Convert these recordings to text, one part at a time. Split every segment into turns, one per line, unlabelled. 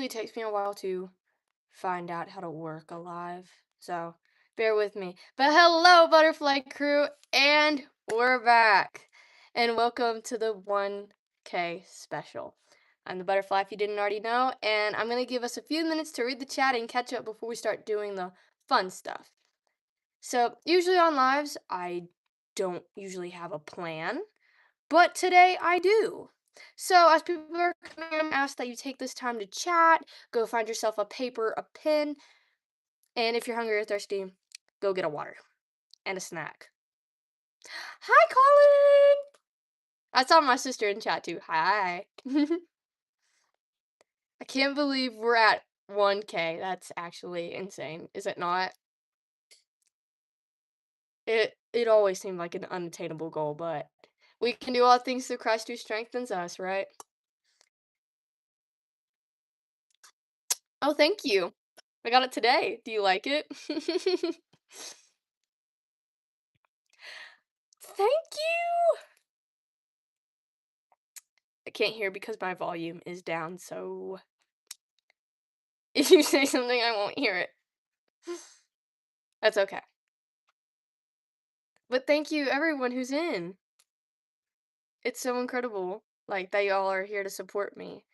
it takes me a while to find out how to work alive, so bear with me. But hello, Butterfly Crew, and we're back. And welcome to the 1K special. I'm the Butterfly, if you didn't already know, and I'm going to give us a few minutes to read the chat and catch up before we start doing the fun stuff. So, usually on lives, I don't usually have a plan, but today I do. So, as people are coming in, I ask that you take this time to chat, go find yourself a paper, a pen, and if you're hungry or thirsty, go get a water and a snack. Hi, Colin! I saw my sister in chat too. Hi. I can't believe we're at 1K. That's actually insane, is it not? It always seemed like an unattainable goal, but we can do all things through Christ who strengthens us, right? Oh, thank you. I got it today. Do you like it? Thank you! I can't hear because my volume is down, so if you say something, I won't hear it. That's okay. But thank you, everyone who's in. It's so incredible, like, that y'all are here to support me.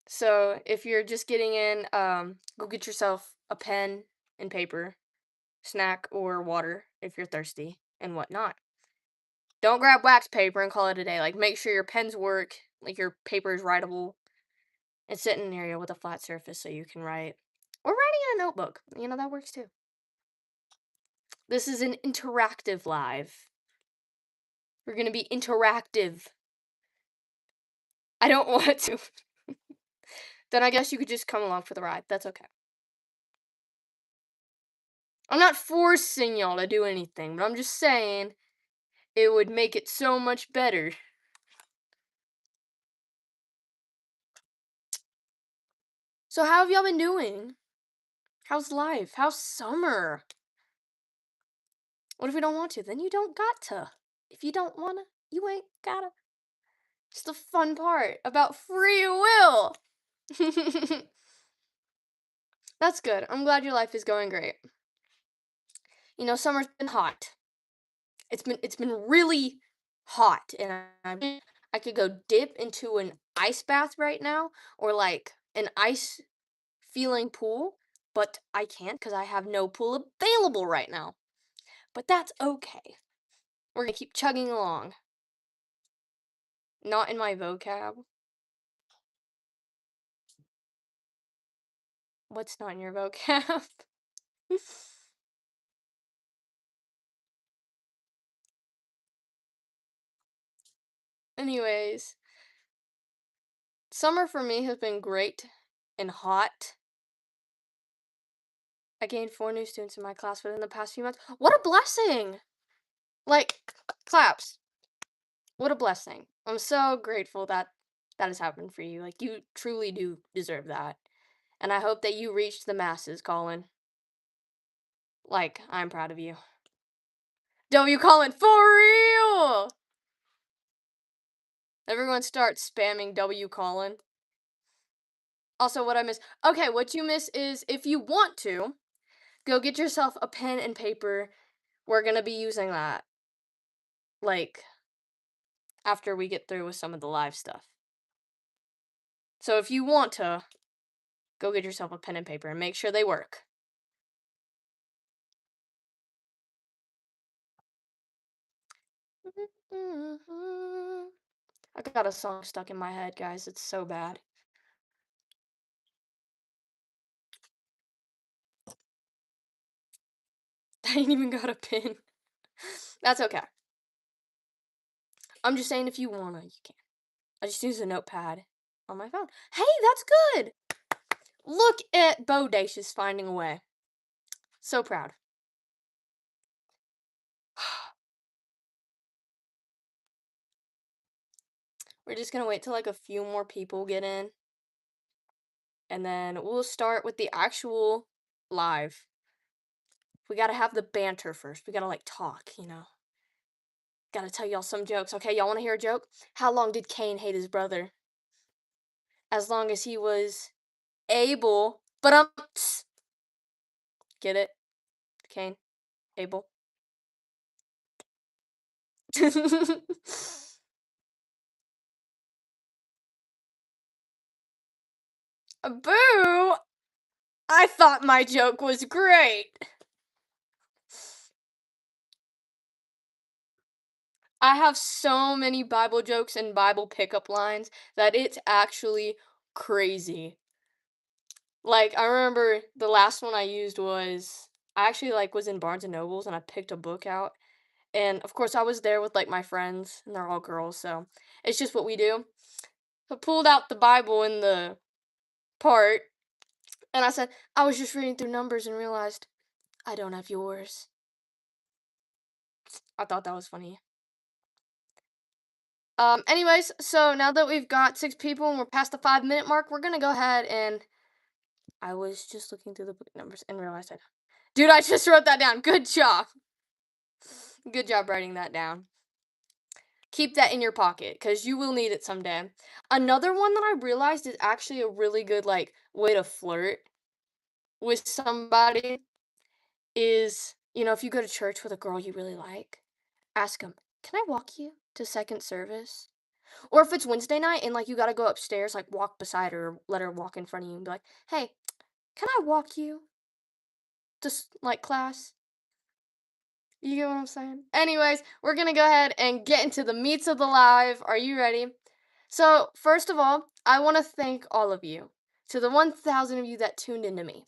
So, if you're just getting in, go get yourself a pen and paper, snack, or water if you're thirsty, and whatnot. Don't grab wax paper and call it a day. Like, make sure your pens work, like, your paper is writable, and sit in an area with a flat surface so you can write. Or writing in a notebook. That works too. This is an interactive live. We're gonna be interactive. I don't want to. Then I guess you could just come along for the ride. That's okay. I'm not forcing y'all to do anything, but I'm just saying it would make it so much better. So how have y'all been doing? How's life? How's summer? What if we don't want to? Then you don't got to. If you don't wanna, you ain't gotta. It's the fun part about free will. That's good. I'm glad your life is going great. Summer's been hot. It's been really hot, and I could go dip into an ice bath right now, or like an ice feeling pool, but I can't because I have no pool available right now. But that's okay. We're gonna keep chugging along. Not in my vocab. What's not in your vocab? Anyways, summer for me has been great and hot. I gained 4 new students in my class within the past few months. What a blessing! Like, claps. What a blessing. I'm so grateful that that has happened for you. Like, you truly do deserve that. And I hope that you reach the masses, Colin. Like, I'm proud of you. W Colin, for real! Everyone start spamming W Colin. Also, what I miss. Okay, what you miss is if you want to, go get yourself a pen and paper. We're gonna be using that. Like, after we get through with some of the live stuff. So if you want to, go get yourself a pen and paper and make sure they work. I got a song stuck in my head, guys. It's so bad. I ain't even got a pin. That's okay. I'm just saying if you wanna, you can. I just use a notepad on my phone. Hey, that's good! Look at Bodacious finding a way. So proud. We're just gonna wait till like a few more people get in. And then we'll start with the actual live. We gotta have the banter first. We gotta like talk. Gotta tell y'all some jokes. Okay, y'all wanna hear a joke? How long did Cain hate his brother? as long as he was able. But get it, Cain, Abel. Boo! I thought my joke was great. I have so many Bible jokes and Bible pickup lines that it's actually crazy. Like, I remember the last one I used was I actually like was in Barnes and Nobles and I picked a book out. And of course I was there with like my friends and they're all girls, so it's just what we do. I pulled out the Bible in the part and I said, I was just reading through Numbers and realized I don't have yours. I thought that was funny. Anyways, so now that we've got 6 people and we're past the 5 minute mark, we're gonna go ahead and I was just looking through the book numbers and realized dude, I just wrote that down. Good job. Good job writing that down. Keep that in your pocket because you will need it someday. Another one that I realized is actually a really good like way to flirt with somebody is, if you go to church with a girl you really like, ask them, "Can I walk you to second service?" Or if it's Wednesday night and like you got to go upstairs, like walk beside her or let her walk in front of you and be like, "Hey, can I walk you to like class?" You get what I'm saying? Anyways, we're gonna go ahead and get into the meats of the live. Are you ready? So, first of all, I want to thank all of you. To the 1,000 of you that tuned into me.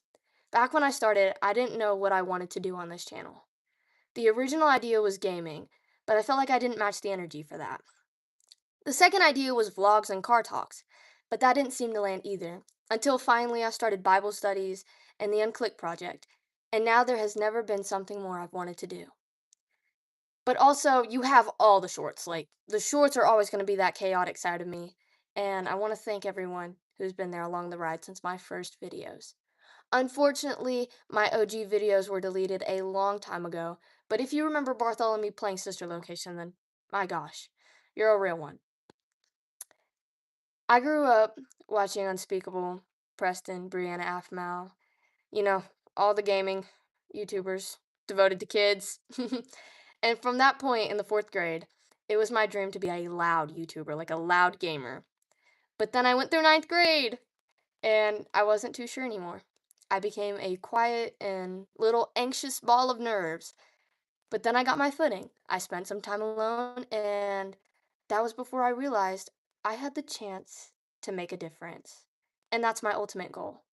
Back when I started, I didn't know what I wanted to do on this channel. The original idea was gaming, but I felt like I didn't match the energy for that. The second idea was vlogs and car talks, but that didn't seem to land either. Until finally I started Bible studies and the Unclick project, and now there has never been something more I've wanted to do. But also, you have all the shorts. Like, the shorts are always going to be that chaotic side of me. And I want to thank everyone who's been there along the ride since my first videos. Unfortunately, my OG videos were deleted a long time ago. But if you remember Bartholomew playing Sister Location, then my gosh, you're a real one. I grew up watching Unspeakable, Preston, Brianna Afmal, you know, all the gaming YouTubers devoted to kids. And from that point in the 4th grade, it was my dream to be a loud YouTuber, like a loud gamer. But then I went through 9th grade and I wasn't too sure anymore. I became a quiet and little anxious ball of nerves. But then I got my footing. I spent some time alone, and that was before I realized I had the chance to make a difference. And that's my ultimate goal.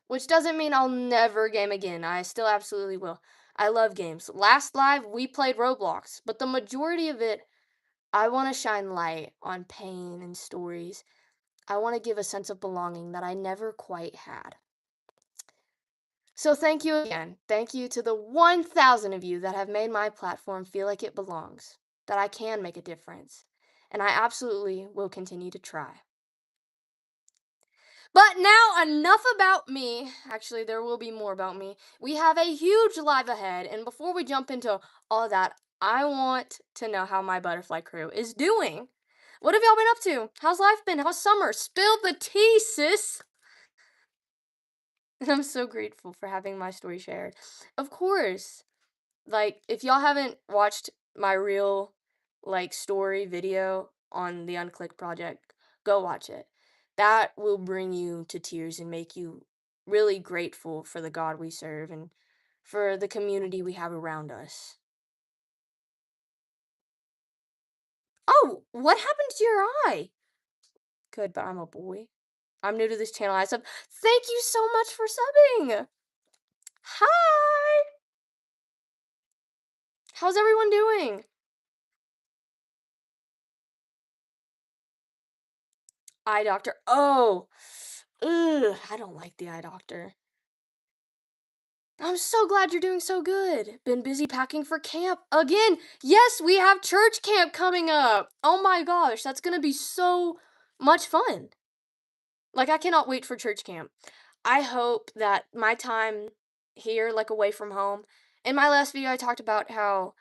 Which doesn't mean I'll never game again. I still absolutely will. I love games. Last live, we played Roblox, but the majority of it, I want to shine light on pain and stories. I want to give a sense of belonging that I never quite had. So thank you again. Thank you to the 1,000 of you that have made my platform feel like it belongs, that I can make a difference, and I absolutely will continue to try. But now, enough about me. Actually, there will be more about me. We have a huge live ahead, and before we jump into all of that, I want to know how my butterfly crew is doing. What have y'all been up to? How's life been? How's summer? Spill the tea, sis! And I'm so grateful for having my story shared. Of course, like, if y'all haven't watched my real, like, story video on the Unclick project, go watch it. That will bring you to tears and make you really grateful for the God we serve and for the community we have around us. Oh, what happened to your eye? Good, but I'm a boy. I'm new to this channel. I sub. Thank you so much for subbing. Hi. How's everyone doing? Eye doctor. Oh, ugh, I don't like the eye doctor. I'm so glad you're doing so good. Been busy packing for camp again. Yes, we have church camp coming up. Oh my gosh, that's gonna be so much fun. Like, I cannot wait for church camp. I hope that my time here, like away from home, in my last video, I talked about how,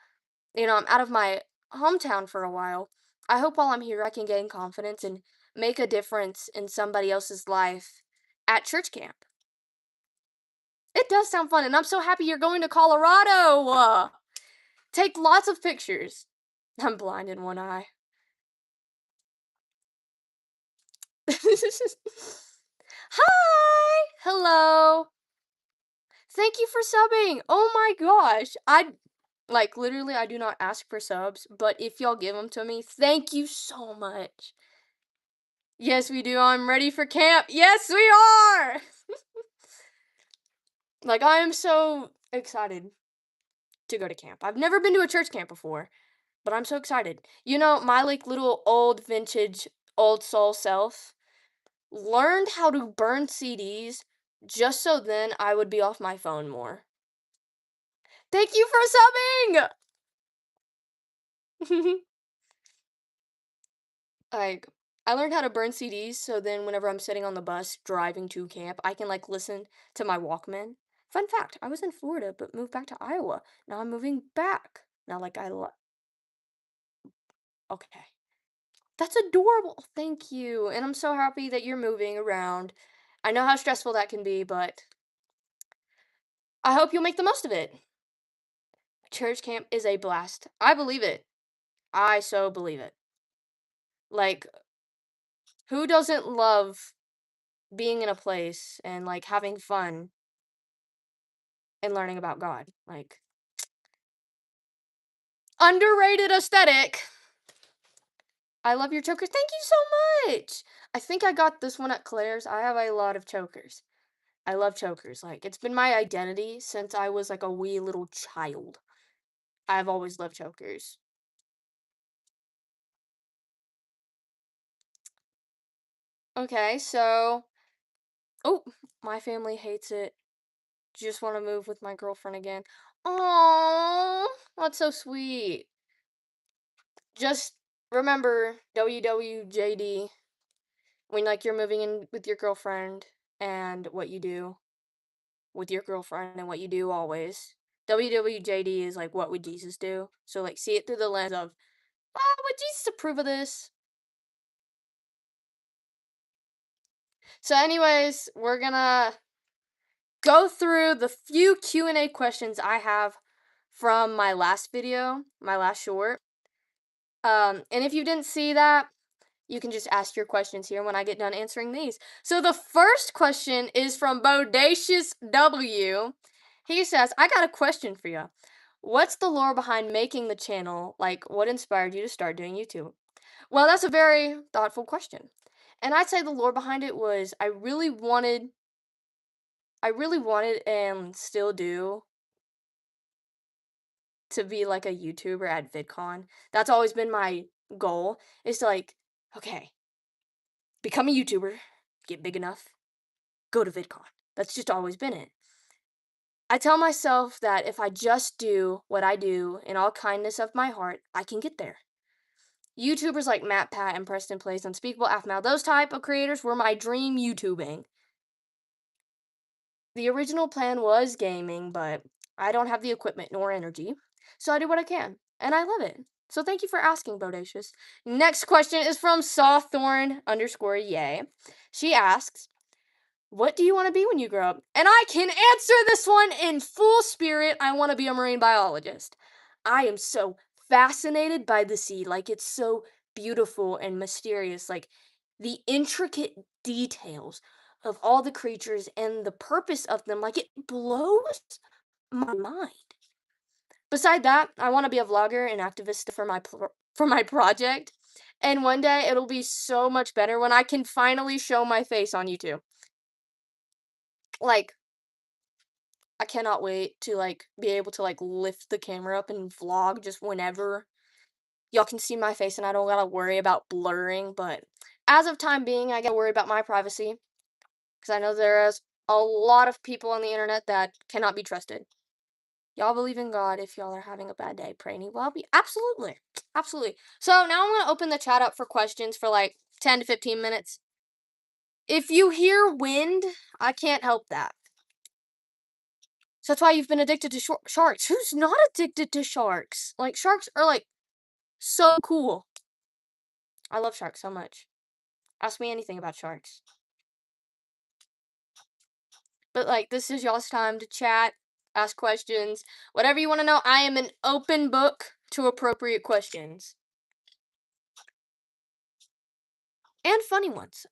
I'm out of my hometown for a while. I hope while I'm here, I can gain confidence and make a difference in somebody else's life at church camp. It does sound fun, and I'm so happy you're going to Colorado. Take lots of pictures. I'm blind in one eye. Hi! Hello. Thank you for subbing. Oh my gosh. Literally, I do not ask for subs, but if y'all give them to me, thank you so much. Yes, we do. I'm ready for camp. Yes, we are! Like, I am so excited to go to camp. I've never been to a church camp before, but I'm so excited. You know, my, like, little old vintage, old soul self learned how to burn CDs just so then I would be off my phone more. Thank you for subbing! Like, I learned how to burn CDs so then whenever I'm sitting on the bus driving to camp, I can like listen to my Walkman. Fun fact, I was in Florida but moved back to Iowa. Now I'm moving back. Now like okay. That's adorable. Thank you. And I'm so happy that you're moving around. I know how stressful that can be, but I hope you'll make the most of it. Church camp is a blast. I believe it. I so believe it. Like, who doesn't love being in a place and like having fun and learning about God? Like, underrated aesthetic. I love your choker. Thank you so much. I think I got this one at Claire's. I have a lot of chokers. I love chokers. Like, it's been my identity since I was like a wee little child. I've always loved chokers. Okay, so. Oh, my family hates it. Just want to move with my girlfriend again. Oh, that's so sweet. Just remember WWJD when like you're moving in with your girlfriend and what you do with your girlfriend and what you do always. WWJD is like what would Jesus do? So like see it through the lens of, would Jesus approve of this? So anyways, we're gonna go through the few Q&A questions I have from my last video, my last short. And if you didn't see that, you can just ask your questions here when I get done answering these. So the first question is from Bodacious W. He says, I got a question for you. What's the lore behind making the channel? Like, what inspired you to start doing YouTube? Well, that's a very thoughtful question. And I'd say the lore behind it was I really wanted and still do to be like a YouTuber at VidCon. That's always been my goal, is to like, okay, become a YouTuber, get big enough, go to VidCon. That's just always been it. I tell myself that if I just do what I do in all kindness of my heart, I can get there. YouTubers like Matt Pat and Preston Plays Unspeakable Afmal, those type of creators were my dream YouTubing. The original plan was gaming, but I don't have the equipment nor energy, so I do what I can, and I love it. So thank you for asking, Bodacious. Next question is from Sawthorn_yay. She asks, what do you want to be when you grow up? And I can answer this one in full spirit. I want to be a marine biologist. I am so fascinated by the sea. Like, it's so beautiful and mysterious. Like, the intricate details of all the creatures and the purpose of them, like, it blows my mind. Beside that, I want to be a vlogger and activist for my project. And one day it'll be so much better when I can finally show my face on YouTube. Like, I cannot wait to like be able to like lift the camera up and vlog just whenever y'all can see my face and I don't gotta worry about blurring. But as of time being, I gotta worry about my privacy because I know there is a lot of people on the internet that cannot be trusted. Y'all believe in God. If y'all are having a bad day, pray and he will help you. Absolutely. Absolutely. So now I'm gonna open the chat up for questions for like 10 to 15 minutes. If you hear wind, I can't help that. So that's why you've been addicted to sharks. Who's not addicted to sharks? Like, sharks are, like, so cool. I love sharks so much. Ask me anything about sharks. But like, this is y'all's time to chat, ask questions, whatever you want to know. I am an open book to appropriate questions and funny ones.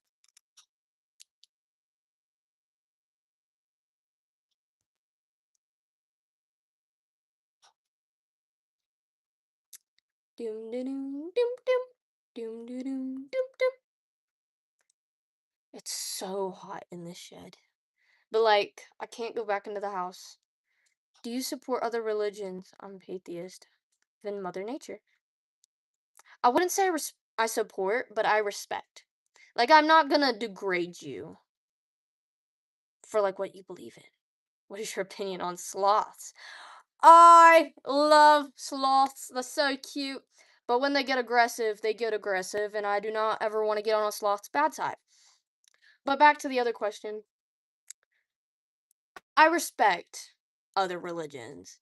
Doom doom doom doom doom doom doom doom doom. It's so hot in this shed. But like, I can't go back into the house. Do you support other religions? I'm atheist. Than Mother Nature. I wouldn't say I support, but I respect. Like, I'm not gonna degrade you for like what you believe in. What is your opinion on sloths? I love sloths. They're so cute. But when they get aggressive, and I do not ever want to get on a sloth's bad side. But back to the other question. I respect other religions.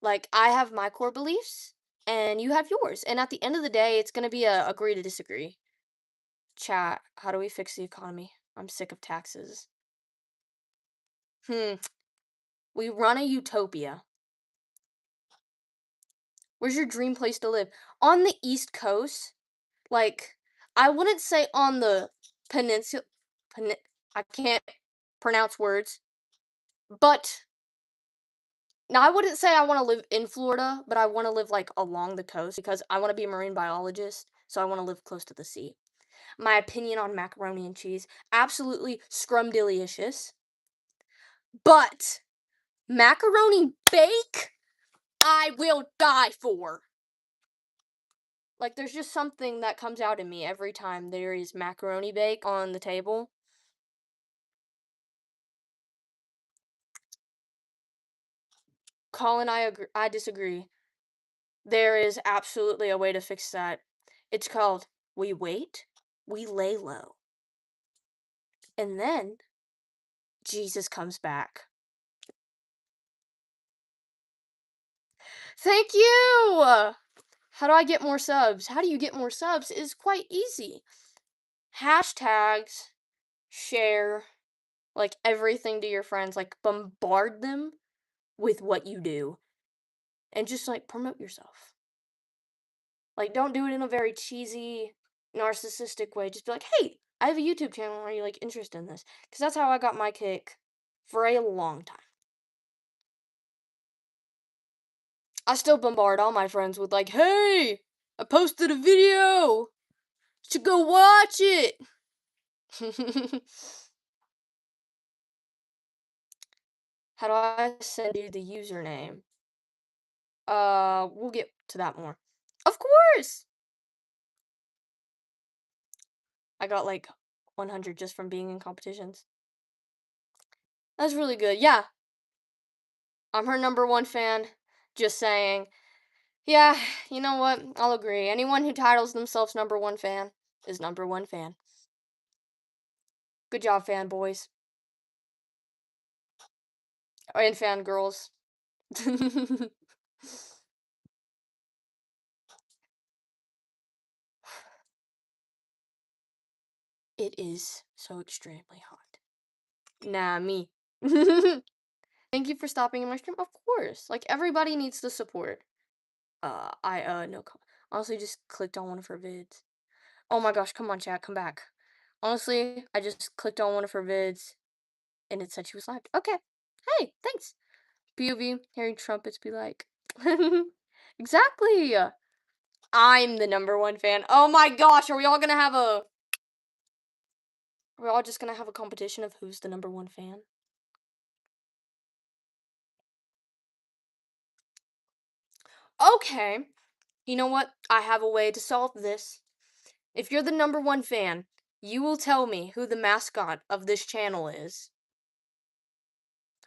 Like, I have my core beliefs, and you have yours. And at the end of the day, it's going to be a agree to disagree. Chat, how do we fix the economy? I'm sick of taxes. We run a utopia. Where's your dream place to live? On the East Coast? Like, I wouldn't say on the peninsula. I can't pronounce words. But, now I wouldn't say I want to live in Florida, but I want to live, like, along the coast because I want to be a marine biologist, so I want to live close to the sea. My opinion on macaroni and cheese, absolutely scrumdiddlyicious. But, macaroni bake, I will die for. Like, there's just something that comes out in me every time there is macaroni bake on the table. Colin, I disagree. There is absolutely a way to fix that. It's called we wait, we lay low. And then Jesus comes back. Thank you! How do I get more subs? How do you get more subs? It's quite easy. Hashtags, share, like everything to your friends, like bombard them with what you do. And just like promote yourself. Like, don't do it in a very cheesy, narcissistic way. Just be like, hey, I have a YouTube channel. Are you like interested in this? Because that's how I got my kick for a long time. I still bombard all my friends with like, hey, I posted a video. You should go watch it. How do I send you the username? We'll get to that more. Of course. I got like 100 just from being in competitions. That's really good. Yeah. I'm her #1 fan. Just saying. Yeah, you know what? I'll agree. Anyone who titles themselves #1 fan is #1 fan. Good job, fanboys. And fangirls. It is so extremely hot. Nah, me. Thank you for stopping in my stream. Of course. Like, everybody needs the support. No. Honestly, just clicked on one of her vids. Oh my gosh, come on, chat, come back. Honestly, I just clicked on one of her vids, and it said she was live. Okay. Hey, thanks. POV, hearing trumpets be like. Exactly. I'm the #1 fan. Oh my gosh, are we all gonna have a... We're all just gonna have a competition of who's the #1 fan? Okay. You know what? I have a way to solve this. If you're the #1 fan, you will tell me who the mascot of this channel is.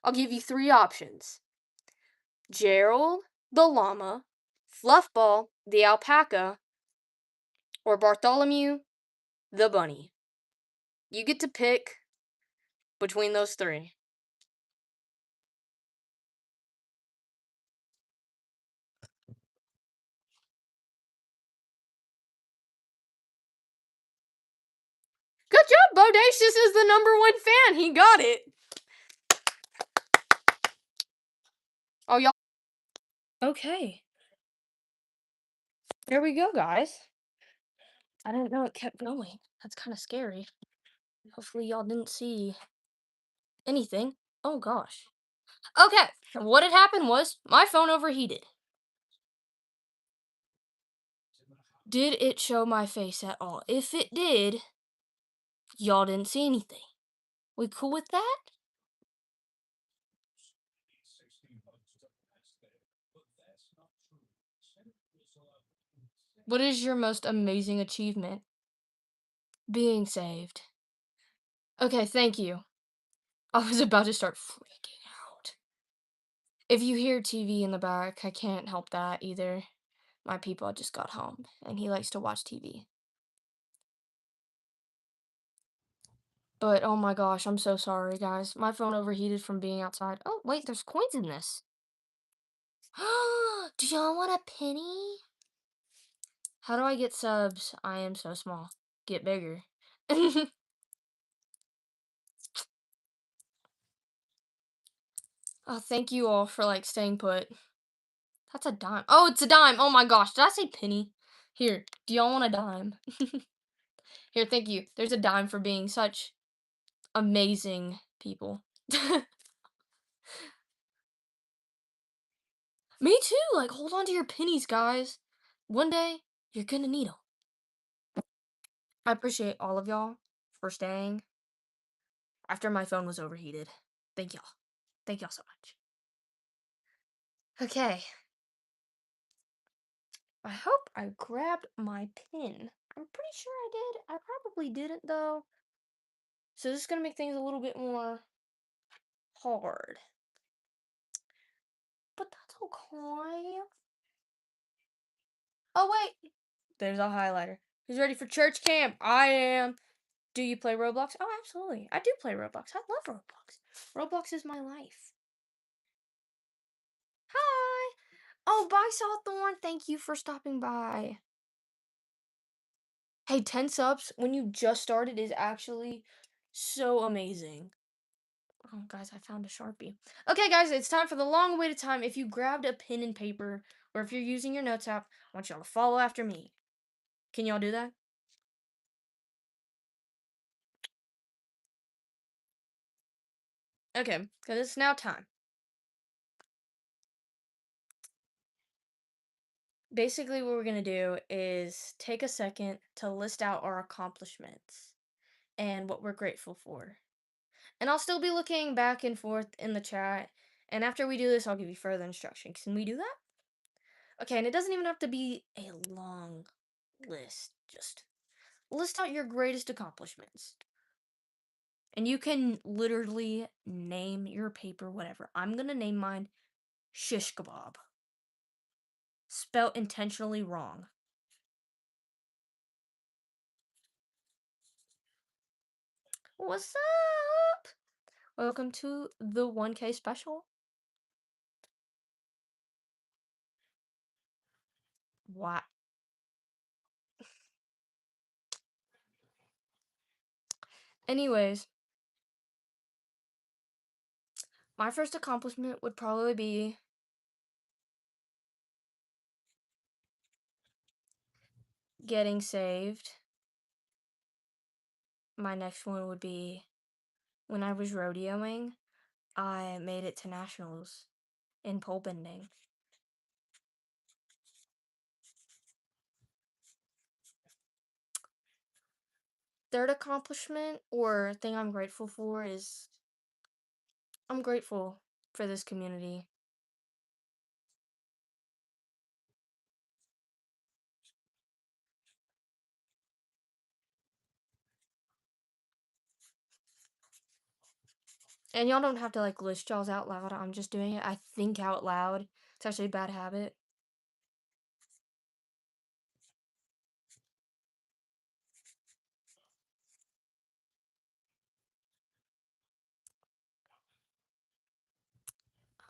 I'll give you 3 options. Gerald, the llama, Fluffball, the alpaca, or Bartholomew, the bunny. You get to pick between those 3. Good job, Bodacious is the #1 fan. He got it. Oh, y'all. Okay. There we go, guys. I didn't know it kept going. That's kind of scary. Hopefully, y'all didn't see anything. Oh, gosh. Okay. What had happened was my phone overheated. Did it show my face at all? If it did, y'all didn't see anything. We cool with that? What is your most amazing achievement? Being saved. Okay, thank you. I was about to start freaking out. If you hear TV in the back, I can't help that either. My people just got home, and he likes to watch TV. But oh my gosh, I'm so sorry, guys. My phone overheated from being outside. Oh, wait, there's coins in this. Do y'all want a penny? How do I get subs? I am so small. Get bigger. Oh, thank you all for like staying put. That's a dime. Oh, it's a dime. Oh my gosh. Did I say penny? Here, do y'all want a dime? Here, thank you. There's a dime for being such amazing people. Me too. Like, hold on to your pennies, guys. One day, you're gonna need them. I appreciate all of y'all for staying after my phone was overheated. Thank y'all. Thank y'all so much. Okay. I hope I grabbed my pin. I'm pretty sure I did. I probably didn't, though. So this is going to make things a little bit more hard. But that's okay. Oh, wait. There's a highlighter. Who's ready for church camp? I am. Do you play Roblox? Oh, absolutely. I do play Roblox. I love Roblox. Roblox is my life. Hi. Oh, bye, Sawthorn. Thank you for stopping by. Hey, 10 subs when you just started is actually so amazing. Oh, guys, I found a Sharpie. Okay, guys, it's time for the long-awaited time. If you grabbed a pen and paper, or if you're using your notes app, I want y'all to follow after me. Can y'all do that? Okay, because it's now time. Basically, what we're going to do is take a second to list out our accomplishments and what we're grateful for. And I'll still be looking back and forth in the chat. And after we do this, I'll give you further instructions. Can we do that? Okay, and it doesn't even have to be a long list. Just list out your greatest accomplishments. And you can literally name your paper whatever. I'm going to name mine Shish Kebab. Spelt intentionally wrong. What's up? Welcome to the 1K special. What? Anyways, my first accomplishment would probably be getting saved. My next one would be when I was rodeoing, I made it to nationals in pole bending. Third accomplishment or thing I'm grateful for is I'm grateful for this community. And y'all don't have to like list y'all's out loud. I'm just doing it. I think out loud. It's actually a bad habit.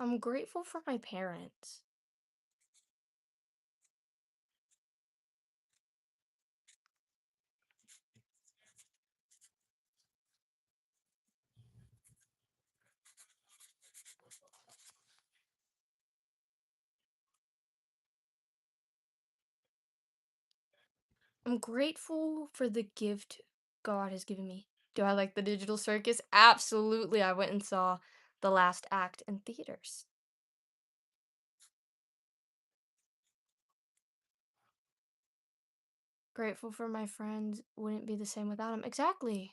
I'm grateful for my parents. I'm grateful for the gift God has given me. Do I like the digital circus? Absolutely. I went and saw the last act in theaters. Grateful for my friends. Wouldn't be the same without them. Exactly.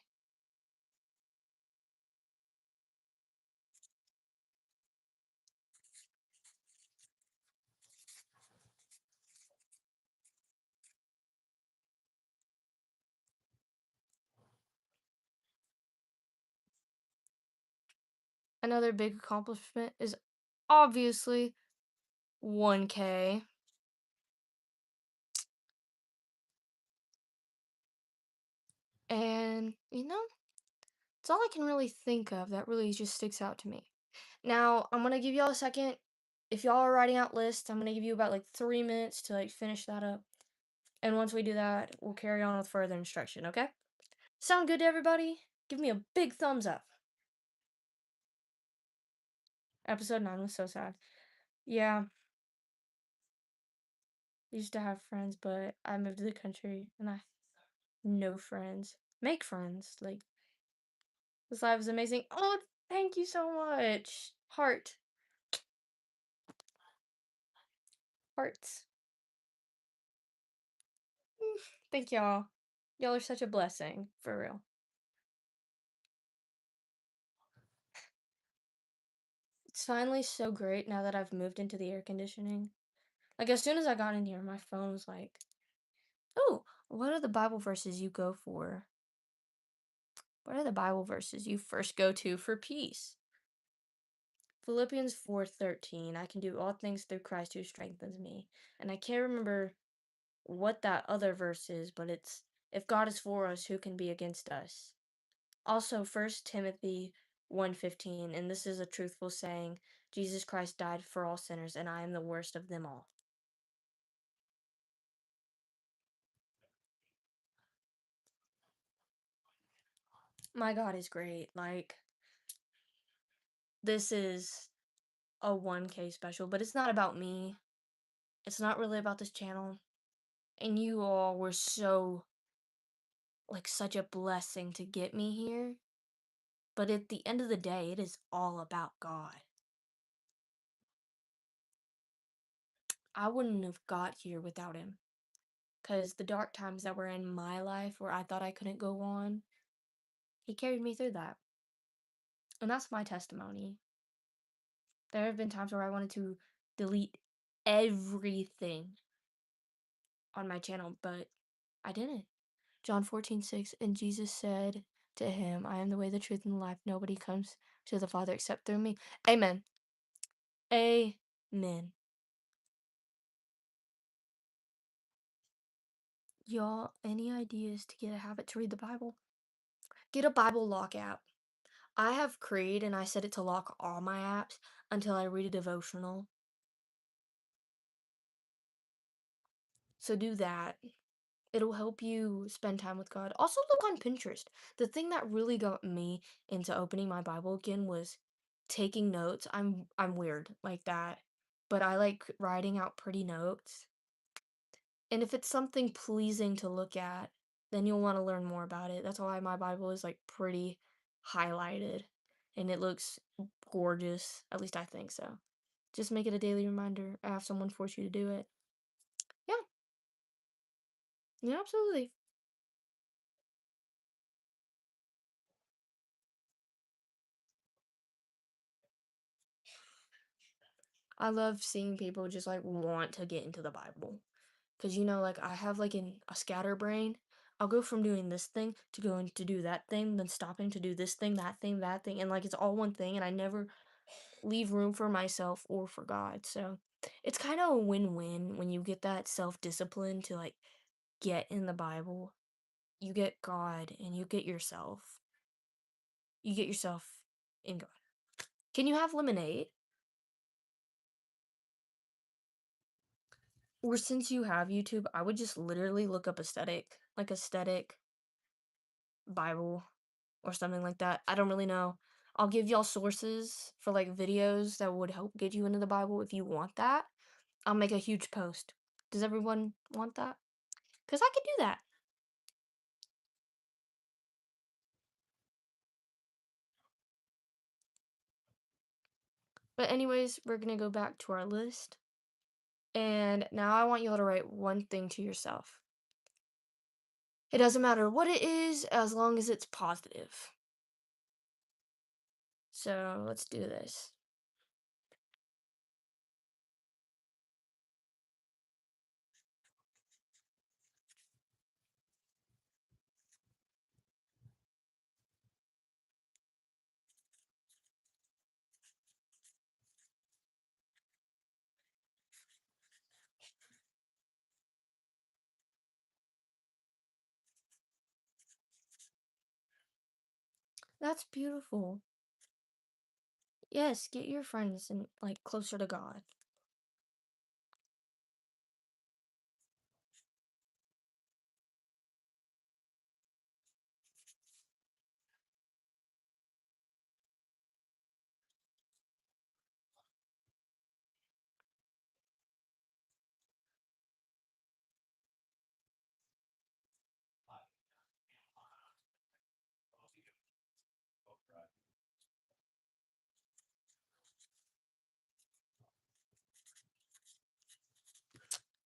Another big accomplishment is obviously 1K. And, it's all I can really think of that really just sticks out to me. Now, I'm gonna give y'all a second. If y'all are writing out lists, I'm gonna give you about like 3 minutes to like finish that up. And once we do that, we'll carry on with further instruction, okay? Sound good to everybody? Give me a big thumbs up. Episode 9 was so sad. Yeah, I used to have friends, but I moved to the country and I no friends. Make friends. Like, this life is amazing. Oh, thank you so much. Heart. Hearts. Thank y'all. Y'all are such a blessing, for real. It's finally so great now that I've moved into the air conditioning. Like, as soon as I got in here, my phone was like, oh, what are the Bible verses you go for? What are the Bible verses you first go to for peace? Philippians 4:13. I can do all things through Christ who strengthens me. And I can't remember what that other verse is, but it's if God is for us, who can be against us? Also, First Timothy 1:15, and this is a truthful saying, Jesus Christ died for all sinners, and I am the worst of them all. My God is great. Like, this is a 1K special, but it's not about me. It's not really about this channel. And you all were so, like, such a blessing to get me here. But at the end of the day, it is all about God. I wouldn't have got here without Him. Because the dark times that were in my life where I thought I couldn't go on, He carried me through that. And that's my testimony. There have been times where I wanted to delete everything on my channel, but I didn't. John 14:6, and Jesus said to him, I am the way, the truth, and the life. Nobody comes to the Father except through me. Amen. Amen. Y'all, any ideas to get a habit to read the Bible? Get a Bible lock app. I have Creed and I set it to lock all my apps until I read a devotional. So do that. It'll help you spend time with God. Also look on Pinterest. The thing that really got me into opening my Bible again was taking notes. I'm weird like that, but I like writing out pretty notes. And if it's something pleasing to look at, then you'll want to learn more about it. That's why my Bible is like pretty highlighted and it looks gorgeous. At least I think so. Just make it a daily reminder. Have someone force you to do it. Yeah, yeah, absolutely. I love seeing people just like want to get into the Bible. Cause like I have like a scatterbrain. I'll go from doing this thing to going to do that thing, then stopping to do this thing, that thing, and like it's all one thing, and I never leave room for myself or for God. So it's kind of a win-win when you get that self-discipline to like get in the Bible. You get God and you get yourself. You get yourself in God. Can you have lemonade? Or since you have YouTube, I would just literally look up aesthetic Bible or something like that. I don't really know. I'll give y'all sources for like videos that would help get you into the Bible if you want that. I'll make a huge post. Does everyone want that? Because I could do that. But anyways, we're gonna go back to our list. And now I want you all to write one thing to yourself. It doesn't matter what it is as long as it's positive. So let's do this. That's beautiful. Yes, get your friends and like closer to God.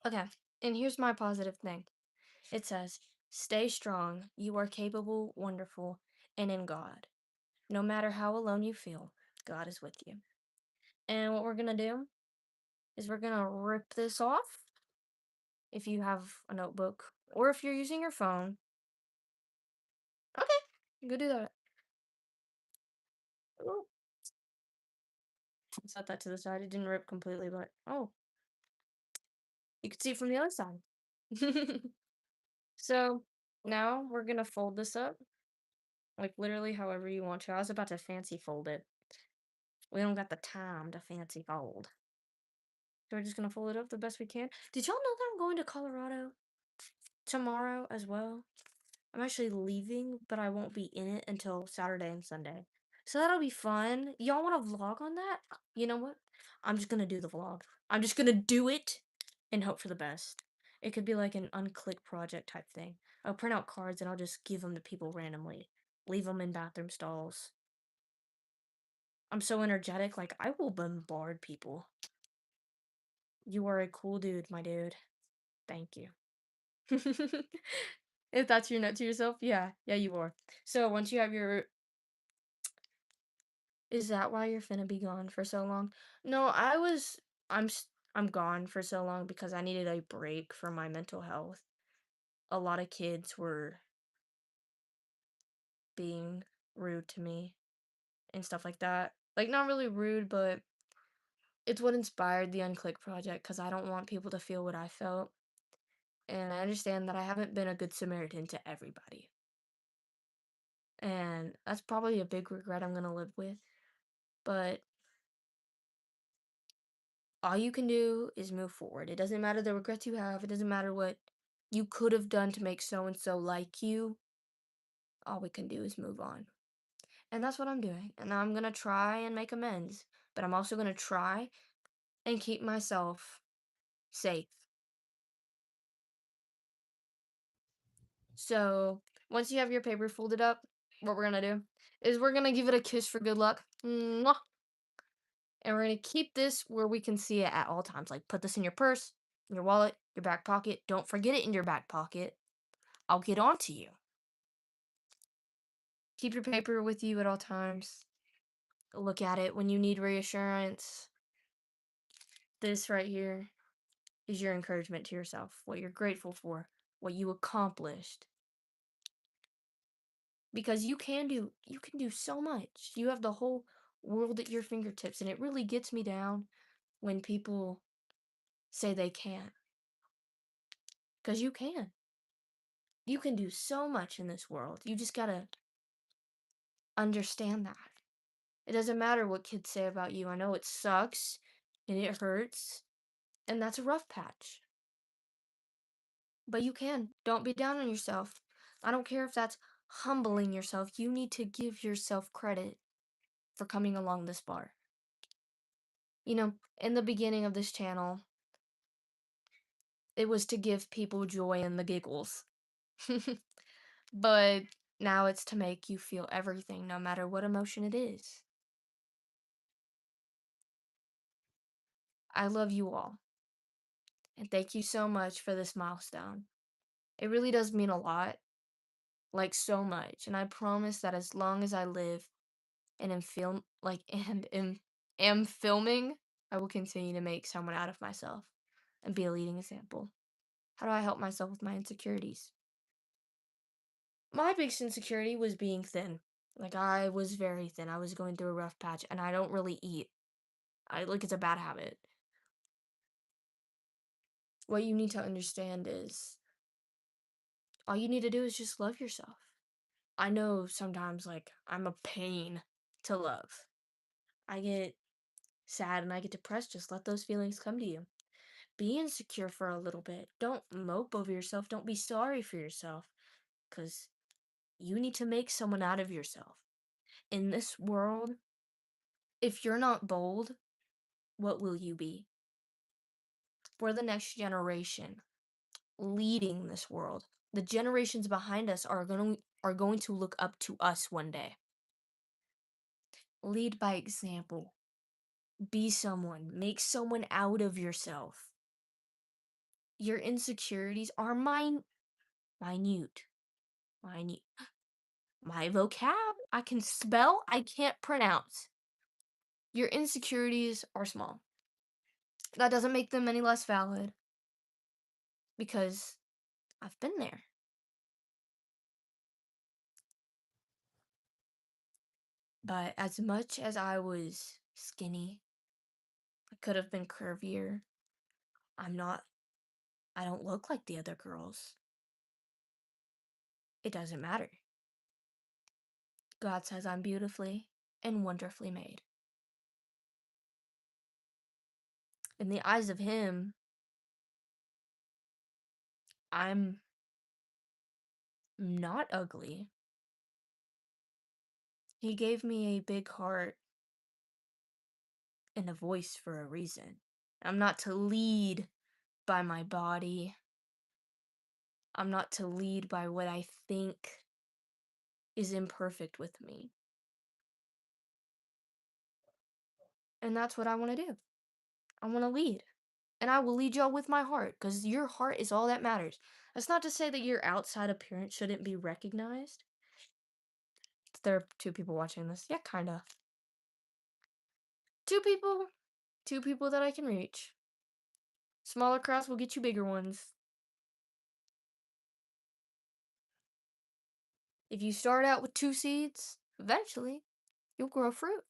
Okay, and here's my positive thing. It says, "Stay strong. You are capable, wonderful, and in God. No matter how alone you feel, God is with you." And what we're gonna do is we're gonna rip this off if you have a notebook or if you're using your phone. Okay, go do that. Ooh, set that to the side. It didn't rip completely, but oh, you can see it from the other side. So now we're gonna fold this up, like literally however you want to. I was about to fancy fold it. We don't got the time to fancy fold. So we're just gonna fold it up the best we can. Did y'all know that I'm going to Colorado tomorrow as well? I'm actually leaving, but I won't be in it until Saturday and Sunday. So that'll be fun. Y'all want to vlog on that? You know what? I'm just gonna do the vlog. I'm just gonna do it and hope for the best. It could be like an unclick project type thing. I'll print out cards and I'll just give them to people randomly. Leave them in bathroom stalls. I'm so energetic, like I will bombard people. You are a cool dude, my dude. Thank you. If that's your note to yourself, yeah, yeah, you are. So once you have your, is that why you're finna be gone for so long? No, I'm gone for so long because I needed a break from my mental health. A lot of kids were being rude to me and stuff like that. Like not really rude, but it's what inspired the Unclick project because I don't want people to feel what I felt. And I understand that I haven't been a good Samaritan to everybody. And that's probably a big regret I'm gonna live with. But all you can do is move forward. It doesn't matter the regrets you have. It doesn't matter what you could have done to make so and so like you. All we can do is move on. And that's what I'm doing. And I'm going to try and make amends. But I'm also going to try and keep myself safe. So once you have your paper folded up, what we're going to do is we're going to give it a kiss for good luck. Mwah. And we're going to keep this where we can see it at all times. Like put this in your purse, in your wallet, your back pocket. Don't forget it in your back pocket. I'll get on to you. Keep your paper with you at all times. Look at it when you need reassurance. This right here is your encouragement to yourself, what you're grateful for, what you accomplished. Because you can do so much. You have the whole world at your fingertips, and it really gets me down when people say they can't. Because you can. You can do so much in this world. You just gotta understand that. It doesn't matter what kids say about you. I know it sucks and it hurts, and that's a rough patch. But you can. Don't be down on yourself. I don't care if that's humbling yourself. You need to give yourself credit for coming along this far. You know, in the beginning of this channel, It was to give people joy and the giggles. But now it's to make you feel everything, no matter what emotion it is. I love you all, and thank you so much for this milestone. It really does mean a lot, like so much, and I promise that as long as I live and am film like and am filming, I will continue to make someone out of myself and be a leading example. How do I help myself with my insecurities? My biggest insecurity was being thin. Like I was very thin. I was going through a rough patch and I don't really eat. It's a bad habit. What you need to understand is all you need to do is just love yourself. I know sometimes like I'm a pain to love. I get sad and I get depressed. Just let those feelings come to you. Be insecure for a little bit. Don't mope over yourself. Don't be sorry for yourself because you need to make someone out of yourself. In this world, if you're not bold, what will you be? We're the next generation leading this world. The generations behind us are going to look up to us one day. Lead by example. Be someone. Make someone out of yourself. Your insecurities are minute. Minute. My vocab, I can spell, I can't pronounce. Your insecurities are small. That doesn't make them any less valid because I've been there. But as much as I was skinny, I could have been curvier. I'm not, I don't look like the other girls. It doesn't matter. God says I'm beautifully and wonderfully made. In the eyes of Him, I'm not ugly. He gave me a big heart and a voice for a reason. I'm not to lead by my body. I'm not to lead by what I think is imperfect with me. And that's what I want to do. I want to lead. And I will lead y'all with my heart because your heart is all that matters. That's not to say that your outside appearance shouldn't be recognized. There are two people watching this. Yeah, kind of. Two people. Two people that I can reach. Smaller crowds will get you bigger ones. If you start out with 2 seeds, eventually you'll grow fruit.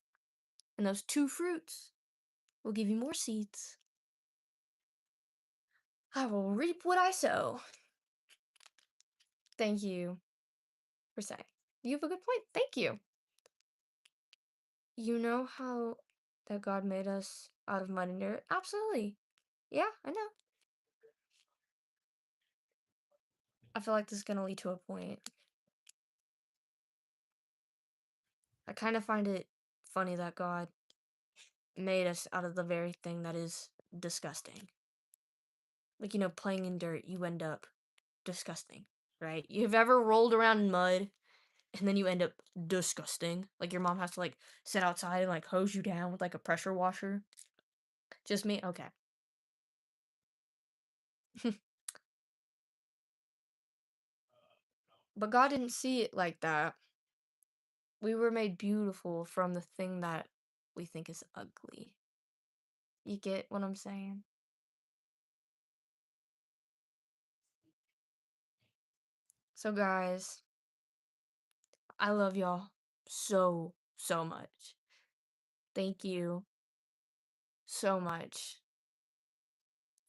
And those 2 fruits will give you more seeds. I will reap what I sow. Thank you for saying. You have a good point. Thank you. You know how that God made us out of mud and dirt? Absolutely. Yeah, I know. I feel like this is going to lead to a point. I kind of find it funny that God made us out of the very thing that is disgusting. Like, playing in dirt, you end up disgusting, right? You've ever rolled around in mud and then you end up disgusting? Like, your mom has to, sit outside and, hose you down with, a pressure washer? Just me? Okay. But God didn't see it like that. We were made beautiful from the thing that we think is ugly. You get what I'm saying? So, guys, I love y'all so, so much. Thank you so much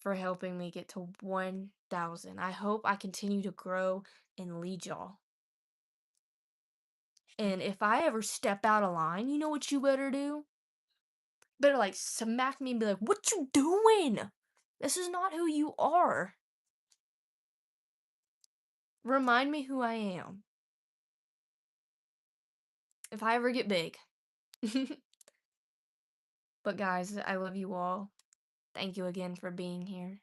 for helping me get to 1,000. I hope I continue to grow and lead y'all. And if I ever step out of line, you know what you better do? Better smack me and be like, "What you doing? This is not who you are." Remind me who I am. If I ever get big. But guys, I love you all. Thank you again for being here.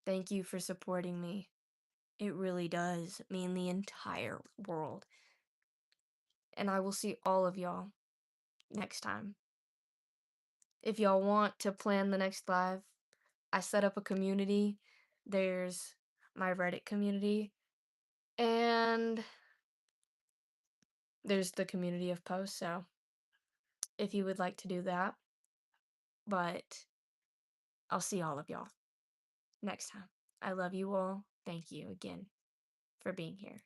Thank you for supporting me. It really does mean the entire world. And I will see all of y'all next time. If y'all want to plan the next live, I set up a community. There's my Reddit community, and there's the community of posts. So if you would like to do that, but I'll see all of y'all next time. I love you all. Thank you again for being here.